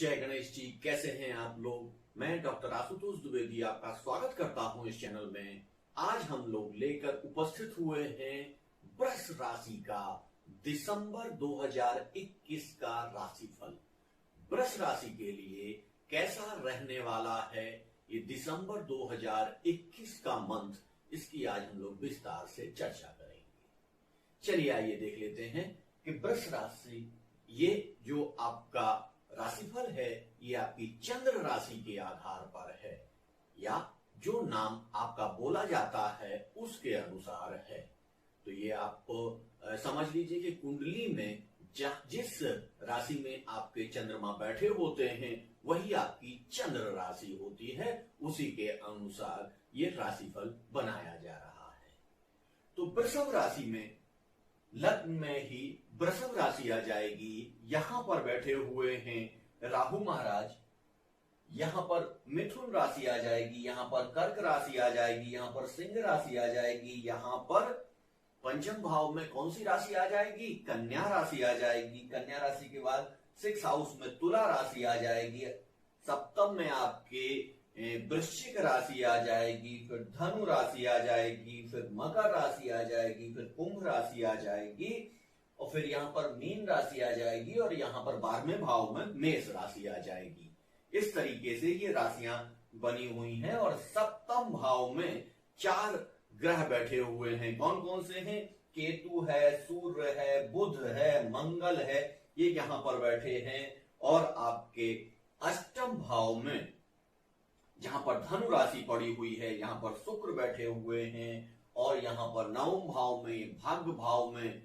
जय गणेश जी। कैसे हैं आप लोग। मैं डॉक्टर आशुतोष द्विवेदी आपका स्वागत करता हूं इस चैनल में। आज हम लोग लेकर उपस्थित हुए हैं वृष राशि का दिसंबर 2021 का राशिफल। वृष राशि के लिए कैसा रहने वाला है ये दिसंबर 2021 का मंथ, इसकी आज हम लोग विस्तार से चर्चा करेंगे। चलिए आइए देख लेते हैं कि वृष राशि, ये जो आपका राशिफल है ये आपकी चंद्र राशि के आधार पर है या जो नाम आपका बोला जाता है उसके अनुसार है। तो ये आप समझ लीजिए कि कुंडली में जिस राशि में आपके चंद्रमा बैठे होते हैं वही आपकी चंद्र राशि होती है, उसी के अनुसार ये राशिफल बनाया जा रहा है। तो वृषभ राशि में लग्न में ही वृषभ राशि आ जाएगी। यहां पर बैठे हुए हैं राहु महाराज, यहां पर मिथुन राशि आ जाएगी, यहां पर कर्क राशि आ जाएगी, यहां पर सिंह राशि आ जाएगी, यहां पर पंचम भाव में कौन सी राशि आ जाएगी, कन्या राशि आ जाएगी। कन्या राशि के बाद 6th हाउस में तुला राशि आ जाएगी, सप्तम में आपके वृश्चिक राशि आ जाएगी, फिर धनु राशि आ जाएगी, फिर मकर राशि आ जाएगी, फिर कुंभ राशि आ जाएगी और फिर यहां पर मीन राशि आ जाएगी और यहां पर 12वें भाव में मेष राशि आ जाएगी। इस तरीके से ये राशियां बनी हुई हैं और सप्तम भाव में 4 ग्रह बैठे हुए हैं। कौन कौन से हैं? केतु है, सूर्य है, बुध है, मंगल है, ये यहां पर बैठे हैं। और आपके अष्टम भाव में जहां पर धनु राशि पड़ी हुई है यहां पर शुक्र बैठे हुए हैं और यहां पर नवम भाव में भाग्य भाव में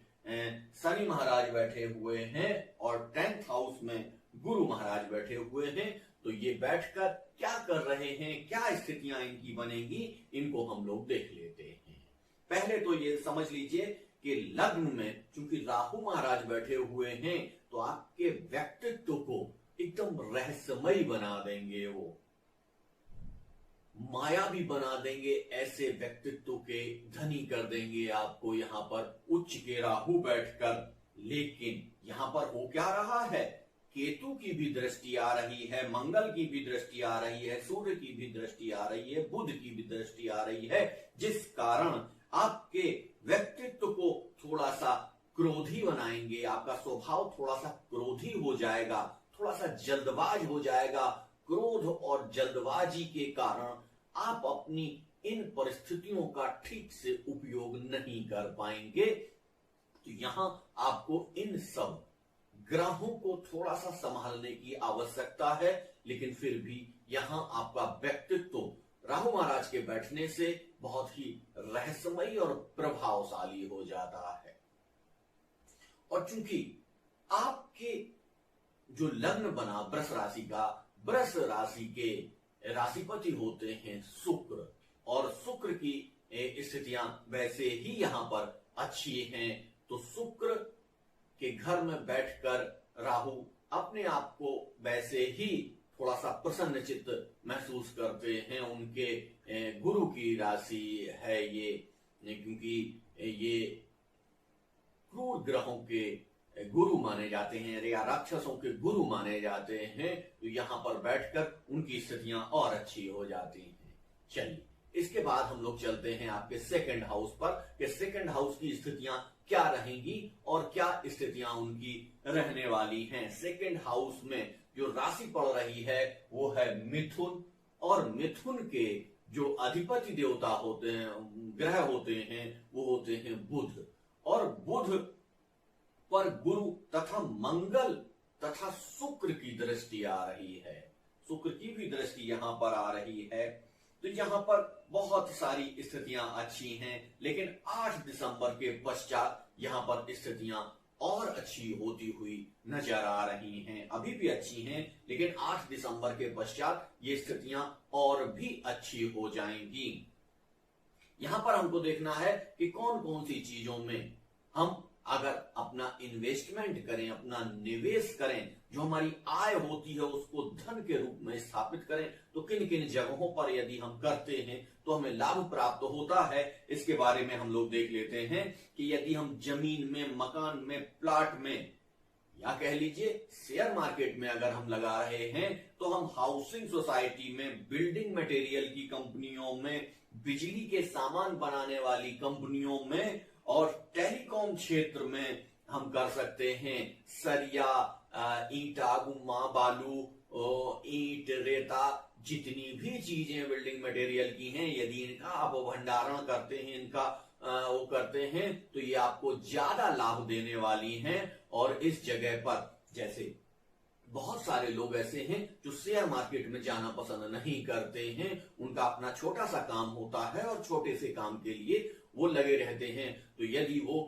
शनि महाराज बैठे हुए हैं और 10th हाउस में गुरु महाराज बैठे हुए हैं। तो ये बैठकर क्या कर रहे हैं, क्या स्थितियां इनकी बनेगी, इनको हम लोग देख लेते हैं। पहले तो ये समझ लीजिए कि लग्न में चूंकि राहु महाराज बैठे हुए हैं तो आपके व्यक्तित्व को एकदम रहस्यमयी बना देंगे, वो मायावी बना देंगे, ऐसे व्यक्तित्व के धनी कर देंगे आपको यहां पर उच्च के राहु बैठकर। लेकिन यहां पर हो क्या रहा है, केतु की भी दृष्टि आ रही है, मंगल की भी दृष्टि आ रही है, सूर्य की भी दृष्टि आ रही है, बुध की भी दृष्टि आ रही है, जिस कारण आपके व्यक्तित्व को थोड़ा सा क्रोधी बनाएंगे। आपका स्वभाव थोड़ा सा क्रोधी हो जाएगा, थोड़ा सा जल्दबाज हो जाएगा। क्रोध और जल्दबाजी के कारण आप अपनी इन परिस्थितियों का ठीक से उपयोग नहीं कर पाएंगे। तो यहां आपको इन सब ग्रहों को थोड़ा सा संभालने की आवश्यकता है। लेकिन फिर भी यहां आपका व्यक्तित्व राहु महाराज के बैठने से बहुत ही रहस्यमयी और प्रभावशाली हो जाता है। और चूंकि आपके जो लग्न बना वृष राशि का, वृष राशि के राशिपति होते हैं शुक्र, और शुक्र की स्थितियां वैसे ही यहां पर अच्छी हैं। तो शुक्र के घर में बैठकर राहु अपने आप को वैसे ही थोड़ा सा प्रसन्नचित्त महसूस करते हैं। उनके गुरु की राशि है ये, क्योंकि ये क्रूर ग्रहों के गुरु माने जाते हैं या राक्षसों के गुरु माने जाते हैं। तो यहां पर बैठकर उनकी स्थितियां और अच्छी हो जाती हैं। चलिए इसके बाद हम लोग चलते हैं आपके 2nd हाउस पर कि 2nd हाउस की स्थितियां क्या रहेंगी और क्या स्थितियां उनकी रहने वाली हैं। 2nd हाउस में जो राशि पड़ रही है वो है मिथुन, और मिथुन के जो अधिपति देवता होते हैं, ग्रह होते हैं, वो होते हैं बुध। और बुध पर गुरु तथा मंगल तथा शुक्र की दृष्टि आ रही है, शुक्र की भी दृष्टि यहां पर आ रही है। तो यहां पर बहुत सारी स्थितियां अच्छी हैं, लेकिन 8 दिसंबर के पश्चात यहां पर स्थितियां और अच्छी होती हुई नजर आ रही हैं। अभी भी अच्छी हैं, लेकिन 8 दिसंबर के पश्चात ये स्थितियां और भी अच्छी हो जाएंगी। यहां पर हमको देखना है कि कौन कौन सी चीजों में हम अगर अपना इन्वेस्टमेंट करें, अपना निवेश करें, जो हमारी आय होती है उसको धन के रूप में स्थापित करें, तो किन किन जगहों पर यदि हम करते हैं तो हमें लाभ प्राप्त होता है। इसके बारे में हम लोग देख लेते हैं कि यदि हम जमीन में, मकान में, प्लाट में या कह लीजिए शेयर मार्केट में अगर हम लगा रहे हैं तो हम हाउसिंग सोसाइटी में, बिल्डिंग मटेरियल की कंपनियों में, बिजली के सामान बनाने वाली कंपनियों में और टेलीकॉम क्षेत्र में हम कर सकते हैं। सरिया, ईंटा, गुम्मा, बालू, ईंट, रेता, जितनी भी चीजें बिल्डिंग मटेरियल की हैं, यदि इनका आप भंडारण करते हैं, इनका वो करते हैं, तो ये आपको ज्यादा लाभ देने वाली हैं। और इस जगह पर जैसे बहुत सारे लोग ऐसे हैं जो शेयर मार्केट में जाना पसंद नहीं करते हैं, उनका अपना छोटा सा काम होता है और छोटे से काम के लिए वो लगे रहते हैं। तो यदि वो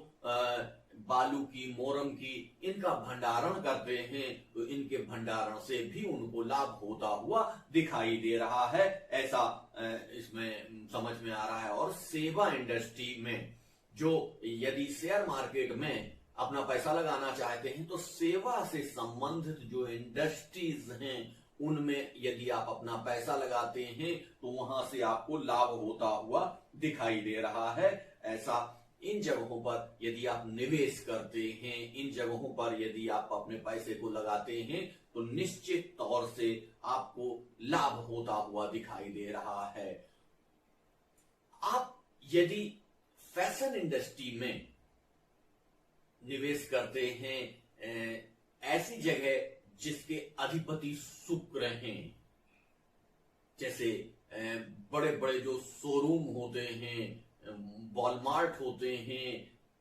बालू की, मोरम की, इनका भंडारण करते हैं तो इनके भंडारण से भी उनको लाभ होता हुआ दिखाई दे रहा है, ऐसा इसमें समझ में आ रहा है। और सेवा इंडस्ट्री में जो यदि शेयर मार्केट में अपना पैसा लगाना चाहते हैं तो सेवा से संबंधित जो इंडस्ट्रीज हैं उनमें यदि आप अपना पैसा लगाते हैं तो वहां से आपको लाभ होता हुआ दिखाई दे रहा है। ऐसा इन जगहों पर यदि आप निवेश करते हैं, इन जगहों पर यदि आप अपने पैसे को लगाते हैं तो निश्चित तौर से आपको लाभ होता हुआ दिखाई दे रहा है। आप यदि फैशन इंडस्ट्री में निवेश करते हैं, ऐसी जगह जिसके अधिपति शुक्र हैं, जैसे बड़े बड़े जो शोरूम होते हैं, वॉलमार्ट होते हैं,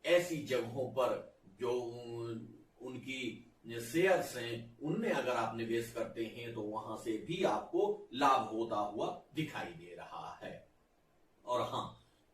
ऐसी जगहों पर जो उनकी शेयर्स हैं उनमें अगर आप निवेश करते हैं तो वहां से भी आपको लाभ होता हुआ दिखाई दे रहा है। और हां,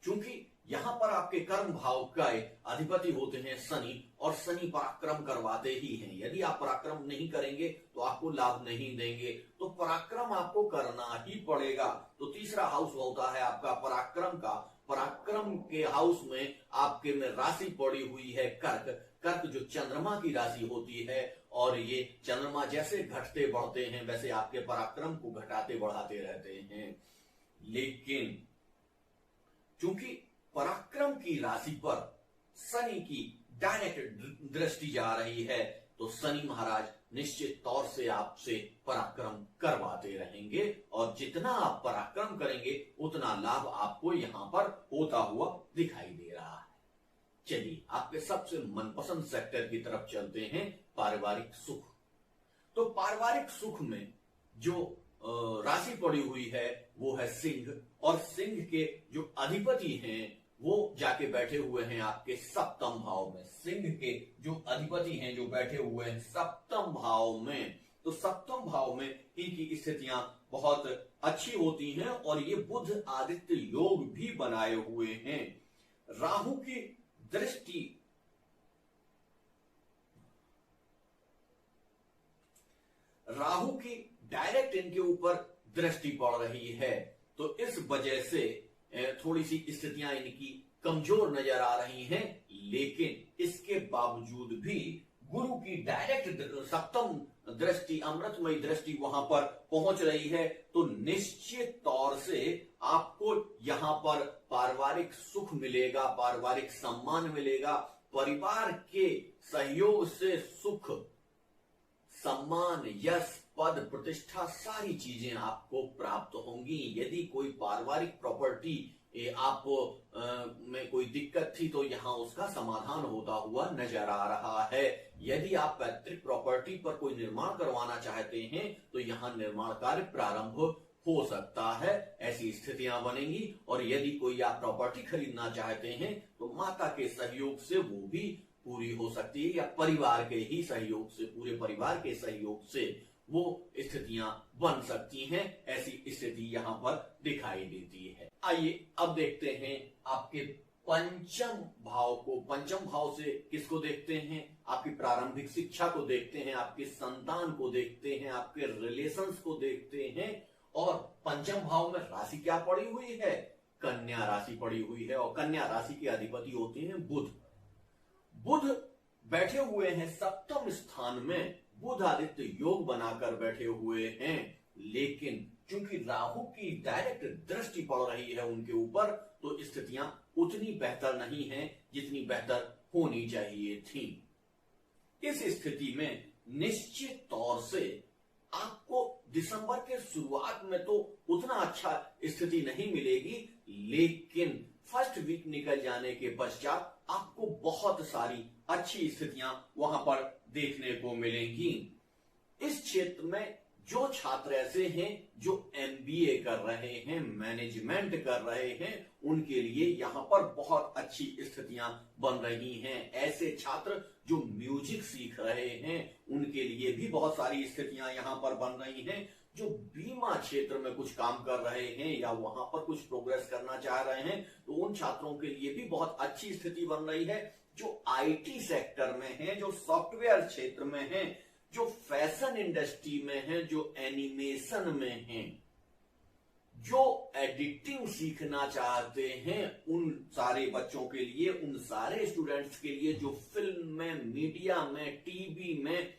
चूंकि यहां पर आपके कर्म भाव का अधिपति होते हैं शनि, और शनि पराक्रम करवाते ही हैं। यदि आप पराक्रम नहीं करेंगे तो आपको लाभ नहीं देंगे, तो पराक्रम आपको करना ही पड़ेगा। तो तीसरा हाउस होता है आपका पराक्रम का। पराक्रम के हाउस में आपके में राशि पड़ी हुई है कर्क। कर्क जो चंद्रमा की राशि होती है, और ये चंद्रमा जैसे घटते बढ़ते हैं वैसे आपके पराक्रम को घटाते बढ़ाते रहते हैं। लेकिन चूंकि पराक्रम की राशि पर शनि की डायरेक्ट दृष्टि जा रही है तो शनि महाराज निश्चित तौर से आपसे पराक्रम करवाते रहेंगे, और जितना आप पराक्रम करेंगे उतना लाभ आपको यहां पर होता हुआ दिखाई दे रहा है। चलिए आपके सबसे मनपसंद सेक्टर की तरफ चलते हैं, पारिवारिक सुख। तो पारिवारिक सुख में जो राशि पड़ी हुई है वो है सिंह, और सिंह के जो अधिपति हैं वो जाके बैठे हुए हैं आपके सप्तम भाव में। सिंह के जो अधिपति हैं जो बैठे हुए हैं सप्तम भाव में, तो सप्तम भाव में इनकी स्थितियां बहुत अच्छी होती हैं, और ये बुध आदित्य योग भी बनाए हुए हैं। राहु की दृष्टि राहु की डायरेक्ट इनके ऊपर दृष्टि पड़ रही है, तो इस वजह से थोड़ी सी स्थितियां इनकी कमजोर नजर आ रही हैं। लेकिन इसके बावजूद भी गुरु की डायरेक्ट सप्तम दृष्टि, अमृतमयी दृष्टि वहां पर पहुंच रही है, तो निश्चित तौर से आपको यहां पर पारिवारिक सुख मिलेगा, पारिवारिक सम्मान मिलेगा, परिवार के सहयोग से सुख, सम्मान, यश, पद, प्रतिष्ठा, सारी चीजें आपको प्राप्त होंगी। यदि कोई पारिवारिक प्रॉपर्टी आपको में कोई दिक्कत थी तो यहाँ उसका समाधान होता हुआ नजर आ रहा है। यदि आप पैतृक प्रॉपर्टी पर कोई निर्माण करवाना चाहते हैं तो यहाँ निर्माण कार्य प्रारंभ हो सकता है, ऐसी स्थितियां बनेंगी। और यदि कोई आप प्रॉपर्टी खरीदना चाहते हैं तो माता के सहयोग से वो भी पूरी हो सकती है, या परिवार के ही सहयोग से, पूरे परिवार के सहयोग से वो स्थितियां बन सकती हैं। ऐसी स्थिति यहां पर दिखाई देती है। आइए अब देखते हैं आपके पंचम भाव को। पंचम भाव से किसको देखते हैं? आपकी प्रारंभिक शिक्षा को देखते हैं, आपके संतान को देखते हैं, आपके रिलेशंस को देखते हैं। और पंचम भाव में राशि क्या पड़ी हुई है? कन्या राशि पड़ी हुई है, और कन्या राशि के अधिपति होते हैं बुध। बुध बैठे हुए हैं सप्तम स्थान में, बुध आदित्य योग बनाकर बैठे हुए हैं। लेकिन चूंकि राहु की डायरेक्ट दृष्टि पड़ रही है उनके ऊपर, तो स्थितियां उतनी बेहतर नहीं हैं जितनी बेहतर होनी चाहिए थी। इस स्थिति में निश्चित तौर से आपको दिसंबर के शुरुआत में तो उतना अच्छा स्थिति नहीं मिलेगी, लेकिन फर्स्ट वीक निकल जाने के पश्चात आपको बहुत सारी अच्छी स्थितियां वहां पर देखने को मिलेंगी। इस क्षेत्र में जो छात्र ऐसे हैं जो एमबीए कर रहे हैं, मैनेजमेंट कर रहे हैं, उनके लिए यहां पर बहुत अच्छी स्थितियां बन रही हैं। ऐसे छात्र जो म्यूजिक सीख रहे हैं, उनके लिए भी बहुत सारी स्थितियां यहां पर बन रही हैं। जो बीमा क्षेत्र में कुछ काम कर रहे हैं या वहां पर कुछ प्रोग्रेस करना चाह रहे हैं, तो उन छात्रों के लिए भी बहुत अच्छी स्थिति बन रही है। जो आईटी सेक्टर में है, जो सॉफ्टवेयर क्षेत्र में है, जो फैशन इंडस्ट्री में है, जो एनिमेशन में है, जो एडिटिंग सीखना चाहते हैं, उन सारे बच्चों के लिए, उन सारे स्टूडेंट्स के लिए जो फिल्म में, मीडिया में, टीवी में,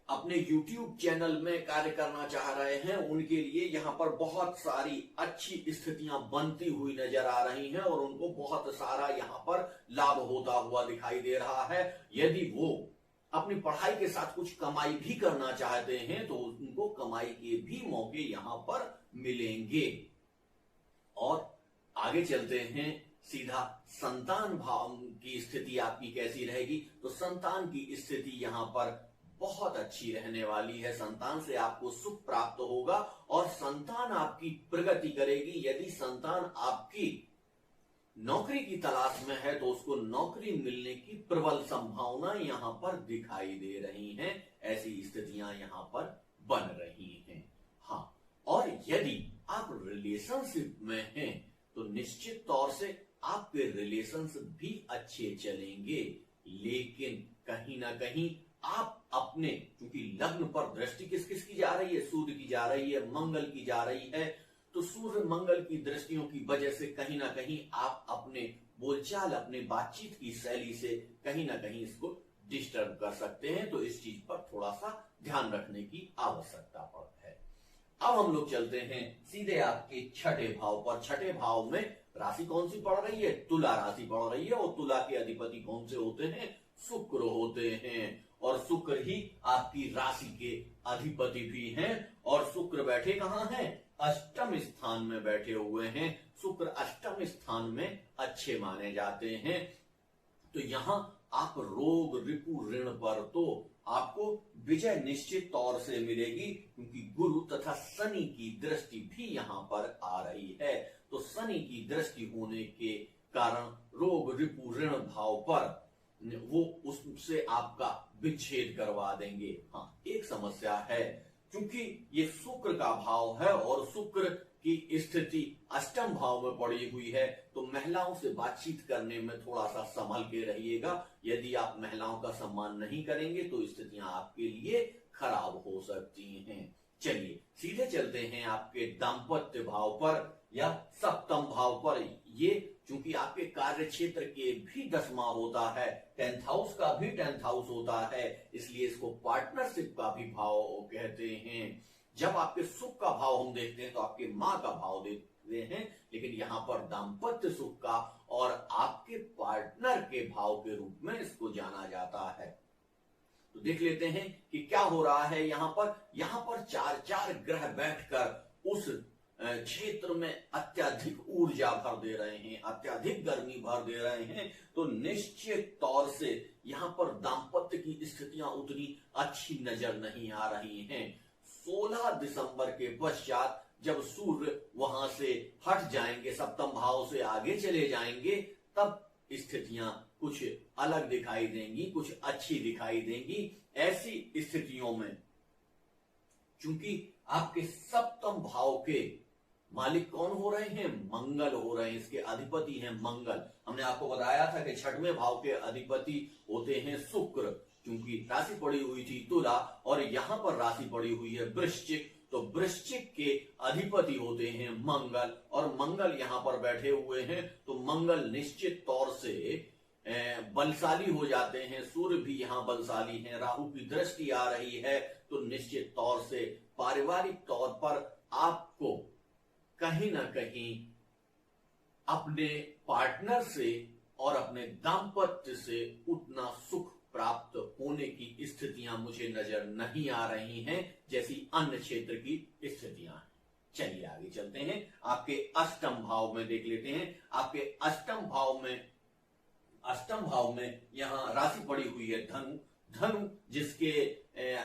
अपने यूट्यूब चैनल में कार्य करना चाह रहे हैं, उनके लिए यहां पर बहुत सारी अच्छी स्थितियां बनती हुई नजर आ रही हैं और उनको बहुत सारा यहां पर लाभ होता हुआ दिखाई दे रहा है। यदि वो अपनी पढ़ाई के साथ कुछ कमाई भी करना चाहते हैं तो उनको कमाई के भी मौके यहां पर मिलेंगे। और आगे चलते हैं, सीधा संतान भाव की स्थिति आपकी कैसी रहेगी। तो संतान की स्थिति यहां पर बहुत अच्छी रहने वाली है। संतान से आपको सुख प्राप्त होगा और संतान आपकी प्रगति करेगी। यदि संतान आपकी नौकरी की तलाश में है तो उसको नौकरी मिलने की प्रबल संभावना यहां पर दिखाई दे रही हैं। ऐसी स्थितियां यहां पर बन रही हैं। हाँ, और यदि आप रिलेशनशिप में हैं तो निश्चित तौर से आपके रिलेशनशिप भी अच्छे चलेंगे, लेकिन कहीं ना कहीं आप अपने, क्योंकि लग्न पर दृष्टि किस किस की जा रही है, सूर्य की जा रही है, मंगल की जा रही है, तो सूर्य मंगल की दृष्टियों की वजह से कहीं ना कहीं आप अपने बोलचाल, अपने बातचीत की शैली से कहीं ना कहीं इसको डिस्टर्ब कर सकते हैं। तो इस चीज पर थोड़ा सा ध्यान रखने की आवश्यकता है। अब हम लोग चलते हैं सीधे आपके छठे भाव पर। छठे भाव में राशि कौन सी पड़ रही है? तुला राशि पड़ रही है। और तुला के अधिपति कौन से होते हैं? शुक्र होते हैं। और शुक्र ही आपकी राशि के अधिपति भी हैं। और शुक्र बैठे कहां हैं? अष्टम स्थान में बैठे हुए हैं। शुक्र अष्टम स्थान में अच्छे माने जाते हैं। तो यहां आप रोग, रिपु, ऋण पर तो आपको विजय निश्चित तौर से मिलेगी, क्योंकि गुरु तथा शनि की दृष्टि भी यहां पर आ रही है। तो शनि की दृष्टि होने के कारण रोग, रिपु, ऋण भाव पर वो उससे आपका विच्छेद करवा देंगे। हाँ, एक समस्या है, क्योंकि ये शुक्र का भाव है और शुक्र की स्थिति अष्टम भाव में पड़ी हुई है, तो महिलाओं से बातचीत करने में थोड़ा सा संभल के रहिएगा। यदि आप महिलाओं का सम्मान नहीं करेंगे तो स्थितियां आपके लिए खराब हो सकती हैं। चलिए सीधे चलते हैं आपके दाम्पत्य भाव पर या सप्तम भाव पर। ये चूंकि आपके कार्य क्षेत्र के भी 10वां होता है, 10th हाउस का भी 10th हाउस होता है, इसलिए इसको पार्टनरशिप का भी भाव कहते हैं। जब आपके सुख का भाव हम देखते हैं तो आपके मां का भाव देखते हैं, लेकिन यहां पर दाम्पत्य सुख का और आपके पार्टनर के भाव के रूप में इसको जाना जाता है। तो देख लेते हैं कि क्या हो रहा है यहां पर। यहां पर 4 ग्रह बैठकर उस क्षेत्र में अत्यधिक ऊर्जा भर दे रहे हैं, अत्यधिक गर्मी भर दे रहे हैं। तो निश्चित तौर से यहां पर दाम्पत्य की स्थितियां उतनी अच्छी नजर नहीं आ रही हैं। 16 दिसंबर के पश्चात जब सूर्य वहां से हट जाएंगे, सप्तम भाव से आगे चले जाएंगे, तब स्थितियां कुछ अलग दिखाई देंगी, कुछ अच्छी दिखाई देंगी। ऐसी स्थितियों में चूंकि आपके सप्तम भाव के मालिक कौन हो रहे हैं? मंगल हो रहे हैं। इसके अधिपति हैं मंगल। हमने आपको बताया था कि छठवें भाव के अधिपति होते हैं शुक्र। क्योंकि राशि पड़ी हुई थी तुला और यहां पर राशि पड़ी हुई है वृश्चिक, तो वृश्चिक के अधिपति होते हैं मंगल और मंगल यहां पर बैठे हुए हैं। तो मंगल निश्चित तौर से बलशाली हो जाते हैं। सूर्य भी यहां बलशाली हैं। राहु की दृष्टि आ रही है, तो निश्चित तौर से पारिवारिक तौर पर आपको कहीं ना कहीं अपने पार्टनर से और अपने दाम्पत्य से उतना सुख प्राप्त होने की स्थितियां मुझे नजर नहीं आ रही हैं जैसी अन्य क्षेत्र की स्थितियां हैं। चलिए आगे चलते हैं, आपके अष्टम भाव में देख लेते हैं। आपके अष्टम भाव में यहां राशि पड़ी हुई है धनु। धनु जिसके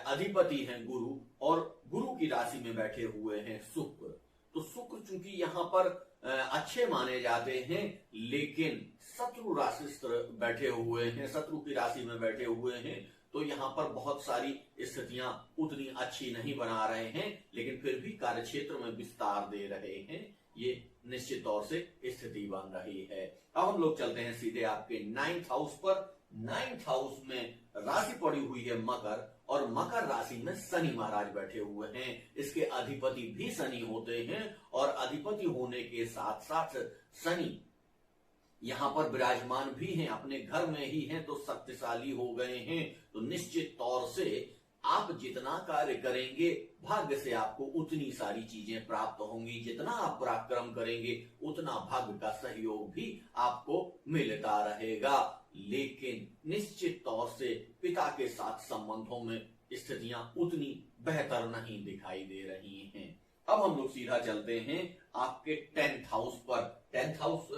अधिपति हैं गुरु, और गुरु की राशि में बैठे हुए हैं शुक्र। तो शुक्र चूंकि यहां पर अच्छे माने जाते हैं, लेकिन शत्रु राशि बैठे हुए हैं, शत्रु की राशि में बैठे हुए हैं, तो यहां पर बहुत सारी स्थितियां उतनी अच्छी नहीं बना रहे हैं, लेकिन फिर भी कार्यक्षेत्र में विस्तार दे रहे हैं। ये निश्चित तौर से स्थिति बन रही है। अब हम लोग चलते हैं सीधे आपके 9th हाउस पर। 9th हाउस में राशि पड़ी हुई है मकर, और मकर राशि में शनि महाराज बैठे हुए हैं। इसके अधिपति भी शनि होते हैं, और अधिपति होने के साथ साथ शनि यहां पर विराजमान भी हैं, अपने घर में ही हैं, तो शक्तिशाली हो गए हैं। तो निश्चित तौर से आप जितना कार्य करेंगे, भाग्य से आपको उतनी सारी चीजें प्राप्त होंगी। जितना आप पराक्रम करेंगे, उतना भाग्य का सहयोग भी आपको मिलता रहेगा। लेकिन निश्चित तौर से पिता के साथ संबंधों में स्थितियां उतनी बेहतर नहीं दिखाई दे रही हैं। अब हम लोग सीधा चलते हैं आपके 10th हाउस पर। 10th हाउस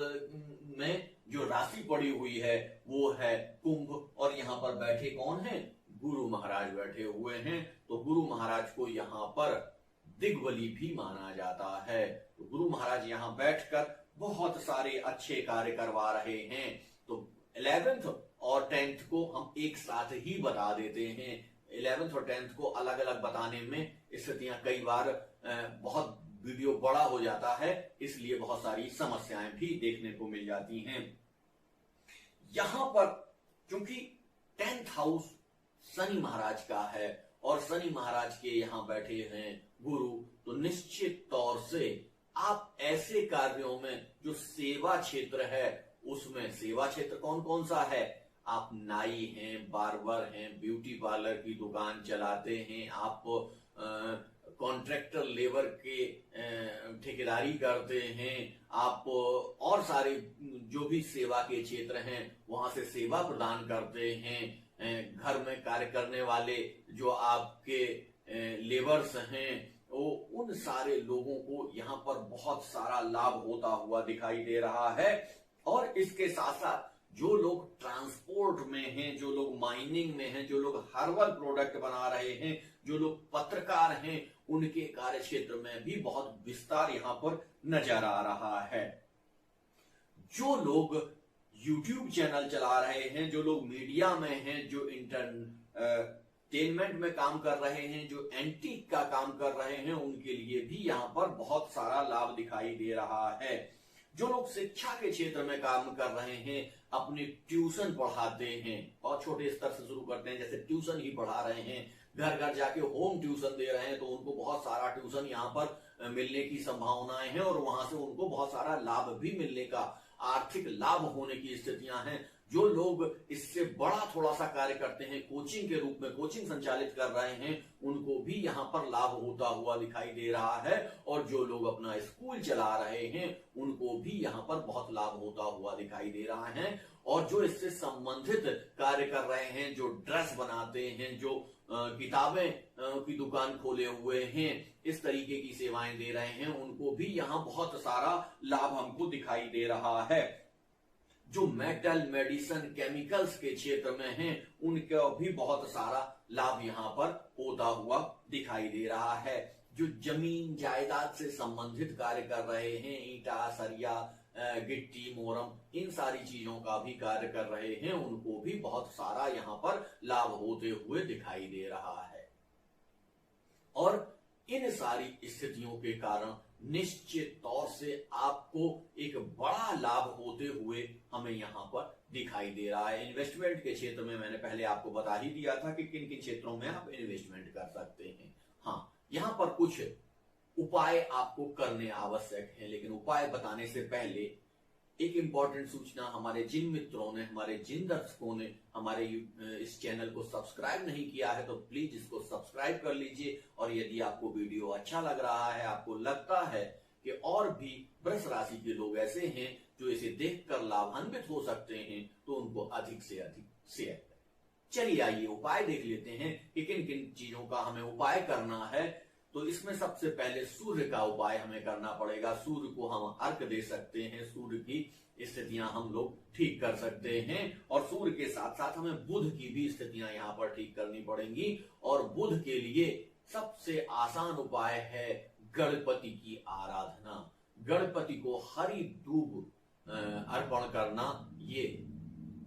में जो राशि पड़ी हुई है वो है कुंभ, और यहाँ पर बैठे कौन हैं? गुरु महाराज बैठे हुए हैं। तो गुरु महाराज को यहाँ पर दिग्बली भी माना जाता है। तो गुरु महाराज यहाँ बैठकर बहुत सारे अच्छे कार्य करवा रहे हैं। तो 11th और 10th को हम एक साथ ही बता देते हैं। 11th और 10th को अलग अलग बताने में स्थितियां कई बार बहुत वीडियो बड़ा हो जाता है, इसलिए बहुत सारी समस्याएं भी देखने को मिल जाती हैं। यहां पर क्योंकि 10th हाउस शनि महाराज का है, और शनि महाराज के यहां बैठे हैं गुरु, तो निश्चित तौर से आप ऐसे कार्यों में जो सेवा क्षेत्र है, उसमें सेवा क्षेत्र कौन कौन सा है? आप नाई हैं, बार्बर हैं, ब्यूटी पार्लर की दुकान चलाते हैं, आप कॉन्ट्रैक्टर लेबर के ठेकेदारी करते हैं, आप और सारे जो भी सेवा के क्षेत्र हैं वहां से सेवा प्रदान करते हैं। घर में कार्य करने वाले जो आपके लेबर्स हैं, वो उन सारे लोगों को यहाँ पर बहुत सारा लाभ होता हुआ दिखाई दे रहा है। और इसके साथ साथ जो लोग ट्रांसपोर्ट में हैं, जो लोग माइनिंग में हैं, जो लोग हर्बल प्रोडक्ट बना रहे हैं, जो लोग पत्रकार हैं, उनके कार्य क्षेत्र में भी बहुत विस्तार यहां पर नजर आ रहा है। जो लोग YouTube चैनल चला रहे हैं, जो लोग मीडिया में हैं, जो एंटरटेनमेंट में काम कर रहे हैं, जो एंटीक का काम कर रहे हैं, उनके लिए भी यहाँ पर बहुत सारा लाभ दिखाई दे रहा है। जो लोग शिक्षा के क्षेत्र में काम कर रहे हैं, अपने ट्यूशन पढ़ाते हैं, और छोटे स्तर से शुरू करते हैं, जैसे ट्यूशन ही पढ़ा रहे हैं, घर घर जाके होम ट्यूशन दे रहे हैं, तो उनको बहुत सारा ट्यूशन यहाँ पर मिलने की संभावनाएं हैं, और वहां से उनको बहुत सारा लाभ भी मिलने का, आर्थिक लाभ होने की स्थितियां हैं। जो लोग इससे बड़ा थोड़ा सा कार्य करते हैं, कोचिंग के रूप में कोचिंग संचालित कर रहे हैं, उनको भी यहाँ पर लाभ होता हुआ दिखाई दे रहा है। और जो लोग अपना स्कूल चला रहे हैं, उनको भी यहाँ पर बहुत लाभ होता हुआ दिखाई दे रहा है। और जो इससे संबंधित कार्य कर रहे हैं, जो ड्रेस बनाते हैं, जो किताबें की दुकान खोले हुए हैं, इस तरीके की सेवाएं दे रहे हैं, उनको भी यहाँ बहुत सारा लाभ हमको दिखाई दे रहा है। जो मेटल, मेडिसिन, केमिकल्स के क्षेत्र में हैं, उनका भी बहुत सारा लाभ यहाँ पर होता हुआ दिखाई दे रहा है। जो जमीन जायदाद से संबंधित कार्य कर रहे हैं, ईंटा, सरिया, गिट्टी, मोरम, इन सारी चीजों का भी कार्य कर रहे हैं, उनको भी बहुत सारा यहाँ पर लाभ होते हुए दिखाई दे रहा है। और इन सारी स्थितियों के कारण निश्चित तौर से आपको एक बड़ा लाभ होते हुए हमें यहाँ पर दिखाई दे रहा है। इन्वेस्टमेंट के क्षेत्र में मैंने पहले आपको बता ही दिया था कि किन किन क्षेत्रों में आप इन्वेस्टमेंट कर सकते हैं। हाँ, यहाँ पर कुछ उपाय आपको करने आवश्यक है, लेकिन उपाय बताने से पहले एक इंपॉर्टेंट सूचना, हमारे जिन मित्रों ने, हमारे जिन दर्शकों ने हमारे इस चैनल को सब्सक्राइब नहीं किया है, तो प्लीज इसको सब्सक्राइब कर लीजिए। और यदि आपको वीडियो अच्छा लग रहा है, आपको लगता है कि और भी वृष राशि के लोग ऐसे हैं जो इसे देखकर लाभान्वित हो सकते हैं, तो उनको अधिक से अधिक शेयर करें। चलिए आइए उपाय देख लेते हैं कि किन किन चीजों का हमें उपाय करना है। तो इसमें सबसे पहले सूर्य का उपाय हमें करना पड़ेगा। सूर्य को हम अर्घ दे सकते हैं, सूर्य की स्थितियां हम लोग ठीक कर सकते हैं, और सूर्य के साथ साथ हमें बुध की भी स्थितियां यहाँ पर ठीक करनी पड़ेंगी। और बुध के लिए सबसे आसान उपाय है गणपति की आराधना। गणपति को हरी दूब अर्पण करना ये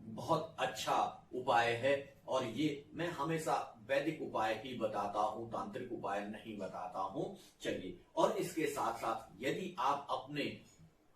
बहुत अच्छा उपाय है, और ये मैं हमेशा वैदिक उपाय ही बताता हूं, तांत्रिक उपाय नहीं बताता हूं। चलिए, और इसके साथ साथ यदि आप अपने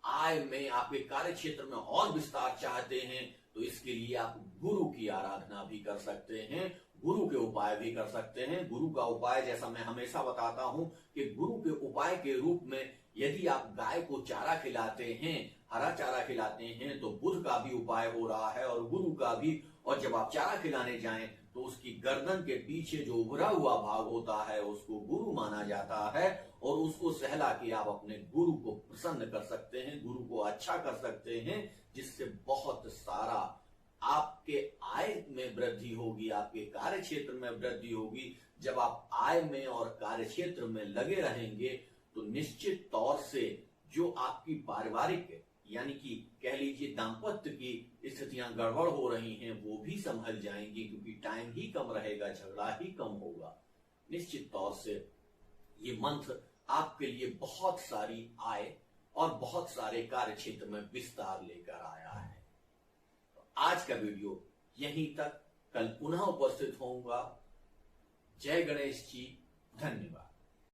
आय में, आपके कार्य क्षेत्र में और विस्तार चाहते हैं तो इसके लिए आप गुरु की आराधना भी कर सकते हैं, गुरु के उपाय भी कर सकते हैं। गुरु का उपाय जैसा मैं हमेशा बताता हूं कि गुरु के उपाय के रूप में यदि आप गाय को चारा खिलाते हैं, हरा चारा खिलाते हैं, तो बुध का भी उपाय हो रहा है और गुरु का भी। और जब आप चारा खिलाने जाएं तो उसकी गर्दन के पीछे जो उभरा हुआ भाग होता है उसको गुरु माना जाता है, और उसको सहला के आप अपने गुरु को प्रसन्न कर सकते हैं, गुरु को अच्छा कर सकते हैं, जिससे बहुत सारा आपके आय में वृद्धि होगी, आपके कार्य क्षेत्र में वृद्धि होगी। जब आप आय में और कार्य क्षेत्र में लगे रहेंगे तो निश्चित तौर से जो आपकी पारिवारिक यानी कि कह लीजिए दाम्पत्य की स्थितियां गड़बड़ हो रही हैं वो भी संभल जाएंगी, क्योंकि टाइम ही कम रहेगा, झगड़ा ही कम होगा। निश्चित तौर से ये मंत्र आपके लिए बहुत सारी आय और बहुत सारे कार्य क्षेत्र में विस्तार लेकर आया है। तो आज का वीडियो यहीं तक, कल पुनः उपस्थित होऊंगा। जय गणेश जी, धन्यवाद।